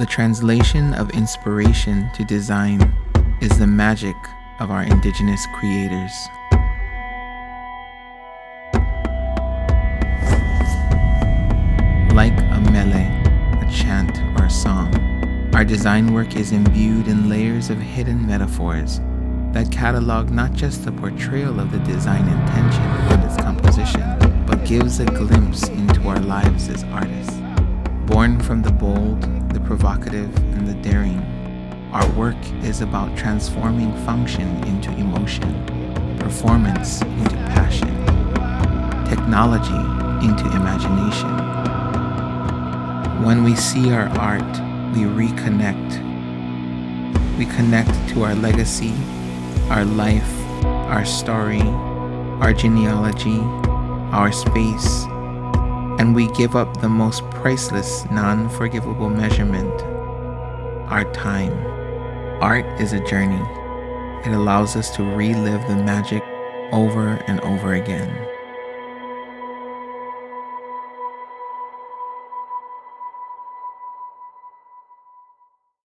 The translation of inspiration to design is the magic of our indigenous creators. Like a mele, a chant or a song, our design work is imbued in layers of hidden metaphors that catalog not just the portrayal of the design intention and its composition, but gives a glimpse into our lives as artists. Born from the bold, the provocative, and the daring, our work is about transforming function into emotion, performance into passion, technology into imagination. When we see our art, we reconnect. We connect to our legacy, our life, our story, our genealogy, our space, and we give up the most priceless, non-forgivable measurement, our time. Art is a journey. It allows us to relive the magic over and over again.